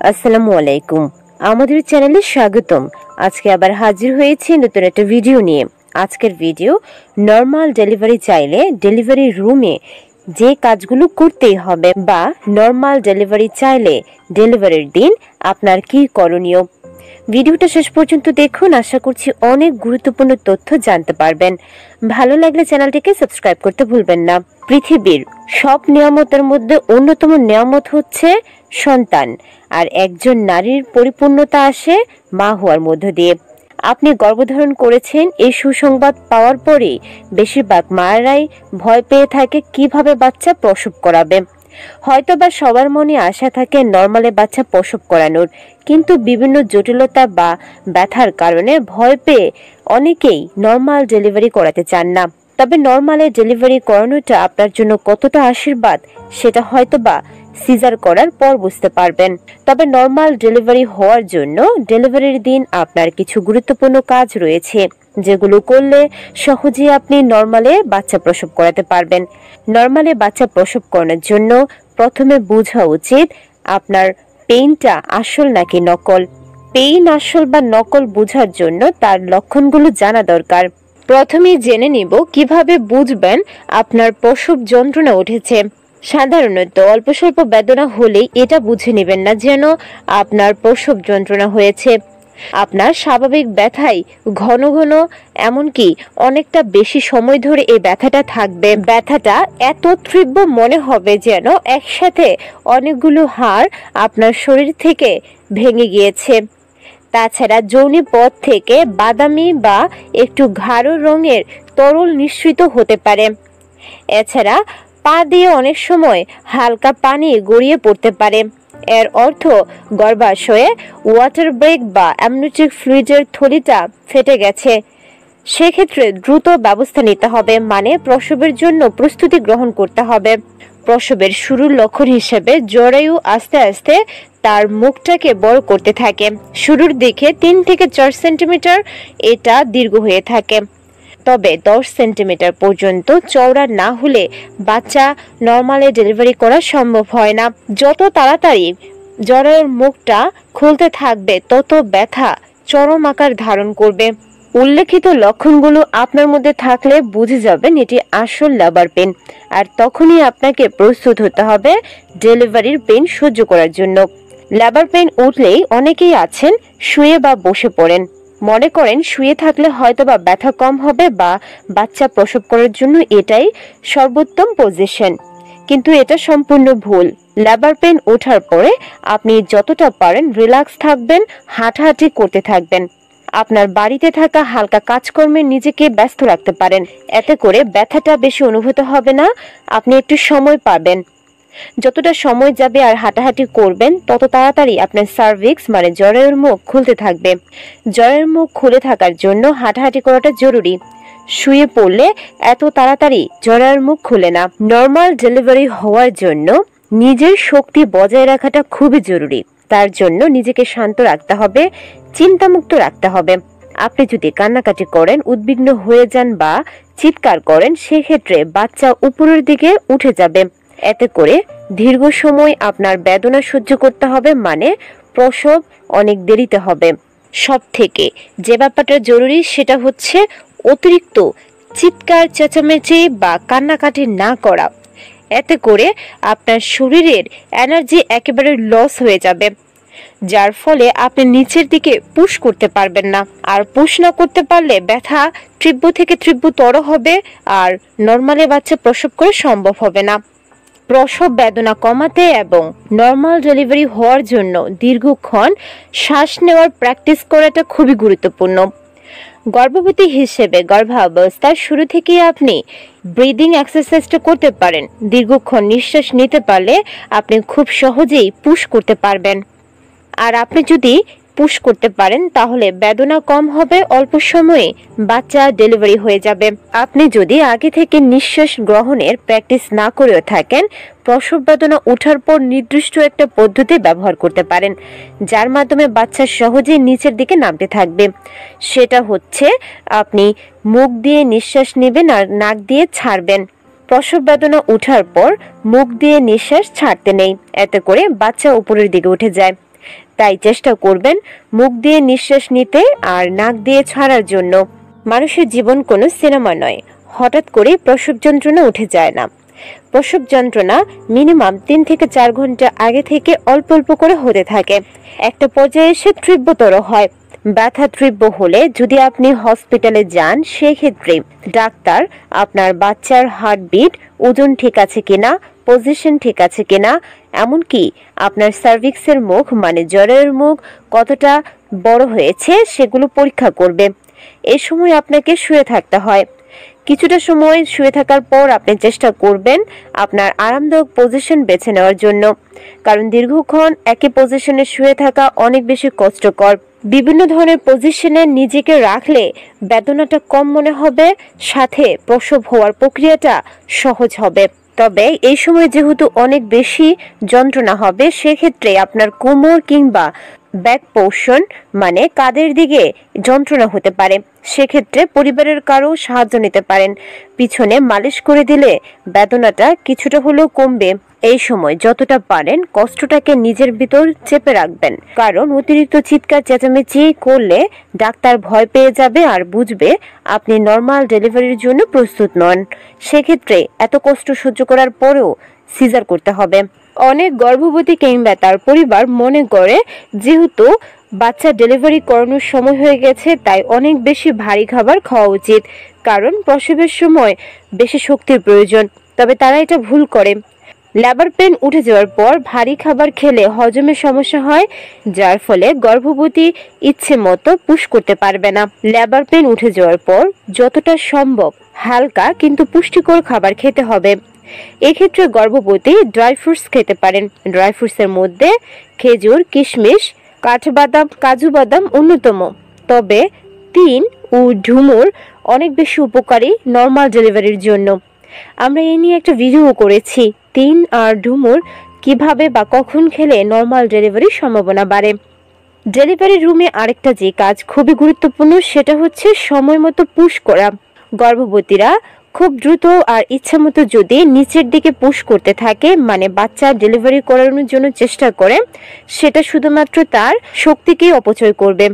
আসসালামু আলাইকুম। আমাদের চ্যানেলে স্বাগতম। আজকে আবার হাজির হয়েছি নতুন একটা ভিডিও নিয়ে। আজকের ভিডিও নর্মাল ডেলিভারি চাইলে ডেলিভারি রুমে যে কাজগুলো করতেই হবে বা নর্মাল ডেলিভারি চাইলে ডেলিভারির দিন আপনার কি করণীয়। ভিডিওটা শেষ পর্যন্ত দেখুন, আশা করছি অনেক গুরুত্বপূর্ণ তথ্য জানতে পারবেন। ভালো লাগলে চ্যানেলটিকে সাবস্ক্রাইব করতে ভুলবেন না। পৃথিবীর সব নিয়ামতের মধ্যে অন্যতম নিয়ামত হচ্ছে সন্তান, আর একজন নারীর পরিপূর্ণতা আসে মা হওয়ার মধ্য দিয়ে। আপনি গর্ভধারণ করেছেন, এই সুসংবাদ পাওয়ার পরেই বেশিরভাগ মায়েরাই ভয় পেয়ে থাকে কিভাবে বাচ্চা প্রসব করাবে। হয়তোবা সবার মনে আশা থাকে নরমালে বাচ্চা প্রসব করানোর, কিন্তু বিভিন্ন জটিলতা বা ব্যথার কারণে ভয় পেয়ে অনেকেই নরমাল ডেলিভারি করাতে চান না। তবে নরমালে ডেলিভারি করানোটা আপনার জন্য কতটা আশীর্বাদ সেটা হয়তোবা সিজার করার পর বুঝতে পারবেন। তবে নরমাল ডেলিভারি হওয়ার জন্য ডেলিভারির দিন আপনার কিছু গুরুত্বপূর্ণ কাজ রয়েছে, যেগুলো করলে সহজেই আপনি নরমালে বাচ্চা প্রসব করাতে পারবেন। নরমালে বাচ্চা প্রসব করানোর জন্য প্রথমে বোঝা উচিত আপনার পেইনটা আসল নাকি নকল। পেইন আসল বা নকল বোঝার জন্য তার লক্ষণগুলো জানা দরকার। প্রথমেই জেনে নিব কিভাবে বুঝবেন আপনার প্রসব যন্ত্রণা উঠেছে। সাধারণত অল্প স্বল্প বেদনা হলেই এটা বুঝে নেবেন না যেন আপনার প্রসব যন্ত্রণা হয়েছে। আপনার স্বাভাবিক ব্যথাই ঘন ঘন, এমনকি অনেকটা বেশি সময় ধরে এই ব্যথাটা থাকবে। ব্যথাটা এত তীব্র মনে হবে যেন একসাথে অনেকগুলো হাড় আপনার শরীর থেকে ভেঙে গিয়েছে। তাছাড়া যৌনি পথ থেকে বাদামি বা একটু গাঢ় রঙের তরল নিঃসৃত হতে পারে। এছাড়া পা দিয়ে অনেক সময় হালকা পানি গড়িয়ে পড়তে পারে। এর অর্থ গর্ভাশয়ে ওয়াটার ব্রেক বা অ্যামনিওটিক ফ্লুইডের থলিটা ফেটে গেছে। সেক্ষেত্রে দ্রুত ব্যবস্থা নিতে হবে, মানে প্রসবের জন্য প্রস্তুতি গ্রহণ করতে হবে। প্রসবের শুরুর লক্ষণ হিসেবে জরায়ু আস্তে আস্তে তার মুখটাকে বড় করতে থাকে। শুরুর দিকে 3 থেকে 4 সেন্টিমিটার এটা দীর্ঘ হয়ে থাকে, তবে 10 সেন্টিমিটার পর্যন্ত চওড়া না হলে বাচ্চা নরমালে ডেলিভারি করা সম্ভব হয় না। যত তাড়াতাড়ি জরায়ুর মুখটা খুলতে থাকবে তত ব্যথা চরম আকার ধারণ করবে। উল্লেখিত লক্ষণগুলো আপনার মধ্যে থাকলে বুঝে যাবেন এটি আসল লেবার পেন, আর তখনই আপনাকে প্রস্তুত হতে হবে ডেলিভারির পেন সহ্য করার জন্য। লেবার পেন উঠলেই অনেকেই আছেন শুয়ে বা বসে পড়েন, মনে করেন শুয়ে থাকলে হয়তোবা ব্যথা কম হবে বা বাচ্চা প্রসব করার জন্য এটাই সর্বোত্তম পজিশন, কিন্তু এটা সম্পূর্ণ ভুল। লেবার পেন ওঠার পরে আপনি যতটা পারেন রিল্যাক্স থাকবেন, হাঁটাহাঁটি করতে থাকবেন। আপনার বাড়িতে থাকা হালকা কাজকর্মে নিজেকে ব্যস্ত রাখতে পারেন, এতে করে ব্যথাটা বেশি অনুভূত হবে না, আপনি একটু সময় পাবেন। যতটা সময় যাবে আর হাঁটাহাঁটি করবেন তত তাড়াতাড়ি আপনার সার্ভিক্স মানে জরায়ুর মুখ খুলতে থাকবে। জরায়ুর মুখ খুলে থাকার জন্য হাঁটাহাঁটি করাটা জরুরি। শুয়ে পড়লে এত তাড়াতাড়ি জরায়ুর মুখ খুলে না। নরমাল ডেলিভারি হওয়ার জন্য নিজের শক্তি বজায় রাখাটা খুবই জরুরি। তার জন্য নিজেকে শান্ত রাখতে হবে, চিন্তামুক্ত রাখতে হবে। আপনি যদি কান্নাকাটি করেন, উদ্বিগ্ন হয়ে যান বা চিৎকার করেন, সেক্ষেত্রে বাচ্চা উপরের দিকে উঠে যাবে। এতে করে দীর্ঘ সময় আপনার বেদনা সহ্য করতে হবে, মানে প্রসব অনেক দেরিতে হবে। সব থেকে যে ব্যাপারটা জরুরি সেটা হচ্ছে অতিরিক্ত চিৎকার চেঁচামেচি বা কান্নাকাটি না করা। এতে করে আপনার শরীরের এনার্জি একেবারে লস হয়ে যাবে, যার ফলে আপনি নিচের দিকে পুশ করতে পারবেন না। আর পুশ না করতে পারলে ব্যথা তীব্র থেকে তীব্রতর হবে, আর নরমালে বাচ্চা প্রসব করে সম্ভব হবে না। প্রসব বেদনা কমাতে এবং নরমাল ডেলিভারি হওয়ার জন্য দীর্ঘক্ষণ শ্বাস নেওয়ার প্র্যাকটিস করাটা খুবই গুরুত্বপূর্ণ। গর্ভবতী হিসেবে গর্ভাবস্থার শুরু থেকেই আপনি ব্রিদিং এক্সারসাইজটা করতে পারেন। দীর্ঘক্ষণ নিঃশ্বাস নিতে পারলে আপনি খুব সহজেই পুশ করতে পারবেন। আর আপনি যদি পুশ করতে পারেন তাহলে বেদনা কম হবে, অল্প সময়ে বাচ্চা ডেলিভারি হয়ে যাবে। আপনি যদি আগে থেকে নিঃশ্বাস গ্রহণের প্র্যাকটিস না করেও থাকেন, প্রসব বেদনা ওঠার পর নির্দিষ্ট একটা পদ্ধতি ব্যবহার করতে পারেন, যার মাধ্যমে বাচ্চা সহজেই নিচের দিকে নামতে থাকবে। সেটা হচ্ছে আপনি মুখ দিয়ে নিঃশ্বাস নেবেন আর নাক দিয়ে ছাড়বেন। প্রসব বেদনা ওঠার পর মুখ দিয়ে নিঃশ্বাস ছাড়তে নেই, এতে করে বাচ্চা উপরের দিকে উঠে যায়। তাই চেষ্টা করবেন মুখ দিয়ে নিঃশ্বাস নিতে আর নাক দিয়ে ছাড়ার জন্য। মানুষের জীবন কোনো সিনেমা নয়, হঠাৎ করে প্রসব যন্ত্রণা উঠে যায় না। প্রসব যন্ত্রণা মিনিমাম 3 থেকে 4 ঘন্টা আগে থেকে অল্প অল্প করে হতে থাকে, একটা পর্যায়ে এসে তীব্রতর হয়। ব্যথা তীব্র হলে যদি আপনি হসপিটালে যান, সেক্ষেত্রে ডাক্তার আপনার বাচ্চার হার্টবিট, ওজন ঠিক আছে কিনা, পজিশন ঠিক আছে কিনা, এমনকি আপনার সার্ভিক্সের মুখ মানে জরায়ুর মুখ কতটা বড় হয়েছে সেগুলো পরীক্ষা করবে। এই সময় আপনাকে শুয়ে থাকতে হয়। কিছুটা সময় শুয়ে থাকার পর আপনি চেষ্টা করবেন আপনার আরামদায়ক পজিশন বেছে নেওয়ার জন্য, কারণ দীর্ঘক্ষণ একই পজিশনে শুয়ে থাকা অনেক বেশি কষ্টকর। বিভিন্ন ধরনের পজিশনে নিজেকে রাখলে বেদনাটা কম মনে হবে, সাথে প্রসব হওয়ার প্রক্রিয়াটা সহজ হবে। তবে এই সময় যেহেতু অনেক বেশি যন্ত্রণা হবে, সেক্ষেত্রে আপনার কোমর কিংবা ব্যাক পোর্শন মানে কাঁধের দিকে যন্ত্রণা হতে পারে। সেক্ষেত্রে পরিবারের কারো সাহায্য নিতে পারেন। পিছনে মালিশ করে দিলে বেদনাটা কিছুটা হলেও কমবে। এই সময় যতটা পারেন কষ্টটাকে নিজের ভিতর চেপে রাখবেন, কারণ অতিরিক্ত চিৎকার চেঁচামেচি করলে ডাক্তার ভয় পেয়ে যাবে আর বুঝবে আপনি নর্মাল ডেলিভারির জন্য প্রস্তুত নন। সেক্ষেত্রে এত কষ্ট সহ্য করার পরেও সিজার করতে হবে। অনেক গর্ভবতী কিংবা তার পরিবার মনে করে যেহেতু বাচ্চা ডেলিভারি করানোর সময় হয়ে গেছে তাই অনেক বেশি ভারী খাবার খাওয়া উচিত, কারণ প্রসবের সময় বেশি শক্তির প্রয়োজন। তবে তারা এটা ভুল করে। লেবার পেন উঠে যাওয়ার পর ভারী খাবার খেলে হজমের সমস্যা হয়, যার ফলে গর্ভবতী ইচ্ছে মতো পুশ করতে পারবে না। লেবার পেন উঠে যাওয়ার পর যতটা সম্ভব হালকা কিন্তু পুষ্টিকর খাবার খেতে হবে। এক্ষেত্রে গর্ভবতী ড্রাই ফ্রুটস খেতে পারেন। ড্রাই ফ্রুটসের মধ্যে খেজুর, কিশমিশ, কাঠবাদাম, কাজু বাদাম অন্যতম। তবে তিন ও ঝুমুর অনেক বেশি উপকারী নর্মাল ডেলিভারির জন্য। আমরা এই নিয়ে একটা ভিডিও করেছি, তিন আর ঝুমুর কিভাবে বা কখন খেলে নর্মাল ডেলিভারির সম্ভাবনা বাড়ে। ডেলিভারি রুমে আরেকটা যে কাজ খুবই গুরুত্বপূর্ণ, সেটা হচ্ছে সময় মতো পুশ করা। গর্ভবতীরা খুব দ্রুত আর ইচ্ছামতো যদি নিচের দিকে পুশ করতে থাকে, মানে বাচ্চা ডেলিভারি করানোর জন্য চেষ্টা করে, সেটা শুধুমাত্র তার শক্তিকেই অপচয় করবে।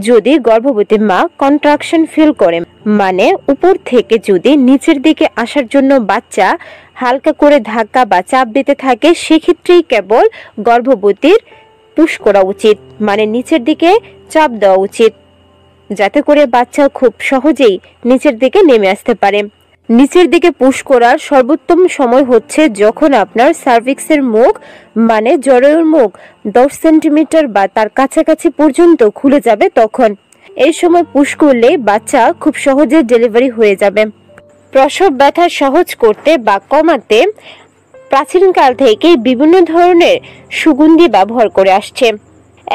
যদি গর্ভবতী মা কন্ট্রাকশন ফিল করে, মানে উপর থেকে যদি নিচের দিকে আসার জন্য বাচ্চা হালকা করে ধাক্কা বা চাপ দিতে থাকে, সেক্ষেত্রেই কেবল গর্ভবতীর পুশ করা উচিত, মানে নিচের দিকে চাপ দেওয়া উচিত, যাতে করে বাচ্চা খুব সহজেই নিচের দিকে নেমে আসতে পারে। নিচের দিকে পুশ করার সর্বোত্তম সময় হচ্ছে যখন আপনার সার্ভিক্সের মুখ মানে জরায়ুর মুখ 10 সেন্টিমিটার বা তার কাছাকাছি পর্যন্ত খুলে যাবে তখন। এই সময় পুশ করলে বাচ্চা খুব সহজে ডেলিভারি হয়ে যাবে। প্রসব ব্যথা সহজ করতে বা কমাতে প্রাচীনকাল থেকেই বিভিন্ন ধরনের সুগন্ধি ব্যবহার করে আসছে।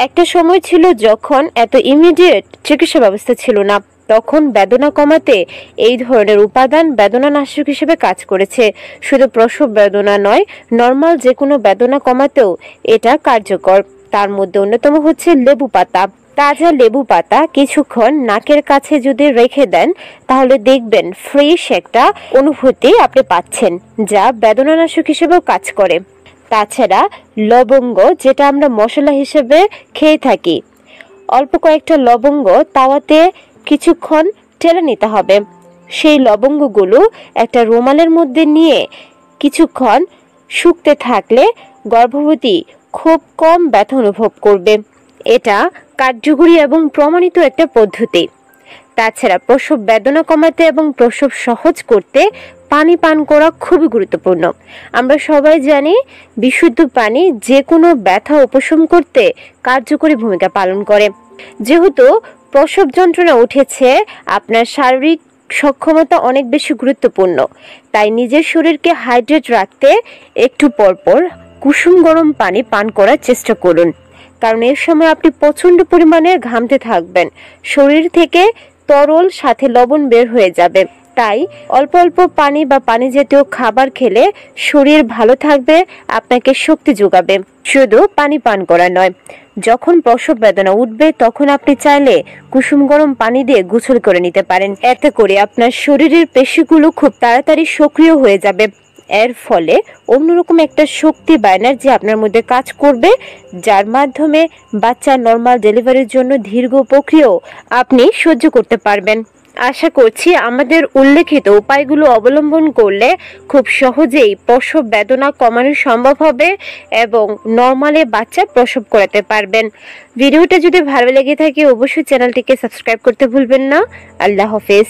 একটা সময় ছিল যখন এত ইমিডিয়েট চিকিৎসা ব্যবস্থা ছিল না, তখন বেদনা কমাতে এই ধরনের উপাদান বেদনানাশক হিসেবে কাজ করেছে। শুধু প্রসব বেদনা নয়, নর্মাল যে কোনো বেদনা কমাতেও এটা কার্যকর। তার মধ্যে অন্যতম হচ্ছে লেবু পাতা। তাজা লেবু পাতা কিছুক্ষণ নাকের কাছে যদি রেখে দেন, তাহলে দেখবেন ফ্রেশ একটা অনুভূতি আপনি পাচ্ছেন, যা বেদনানাশক হিসেবেও কাজ করে। তাছাড়া লবঙ্গ, যেটা আমরা মশলা হিসেবে খেয়ে থাকি, অল্প কয়েকটা লবঙ্গ তাওয়াতে কিছুক্ষণ টেলে নিতে হবে। সেই লবঙ্গগুলো একটা রুমালের মধ্যে নিয়ে কিছুক্ষণ শুকতে থাকলে গর্ভবতী খুব কম ব্যথা অনুভব করবে। এটা কার্যকরী এবং প্রমাণিত একটা পদ্ধতি। তাছাড়া প্রসব বেদনা কমাতে এবং প্রসব সহজ করতে পানি পান করা খুবই গুরুত্বপূর্ণ। আমরা সবাই জানি বিশুদ্ধ পানি যে কোনো ব্যথা উপশম করতে কার্যকরী ভূমিকা পালন করে। যেহেতু প্রসব যন্ত্রণা উঠেছে, আপনার শারীরিক সক্ষমতা অনেক বেশি গুরুত্বপূর্ণ, তাই নিজের শরীরকে হাইড্রেট রাখতে একটু পরপর কুসুম গরম পানি পান করার চেষ্টা করুন, কারণ এর সময় আপনি প্রচন্ড পরিমাণে ঘামতে থাকবেন, শরীর থেকে তরল সাথে লবণ বের হয়ে যাবে। তাই অল্প অল্প পানি বা পানি জাতীয় খাবার খেলে শরীর ভালো থাকবে, আপনাকে শক্তি যোগাবে। শুধু পানি পান করা নয়, যখন প্রসব বেদনা উঠবে তখন আপনি চাইলে কুসুম গরম পানি দিয়ে গোসল করে নিতে পারেন। এতে করে আপনার শরীরের পেশিগুলো খুব তাড়াতাড়ি সক্রিয় হয়ে যাবে এর ফলে অন্যরকম একটা শক্তি বা এনার্জি আপনার মধ্যে কাজ করবে, যার মাধ্যমে বাচ্চা নর্মাল ডেলিভারির জন্য দীর্ঘ প্রক্রিয়াও আপনি সহ্য করতে পারবেন। আশা করছি আমাদের উল্লেখিত উপায়গুলো অবলম্বন করলে খুব সহজেই প্রসব বেদনা কমানো সম্ভব হবে এবং নর্মালে বাচ্চা প্রসব করাতে পারবেন। ভিডিওটা যদি ভালো লেগে থাকে অবশ্যই চ্যানেলটিকে সাবস্ক্রাইব করতে ভুলবেন না। আল্লাহ হাফেজ।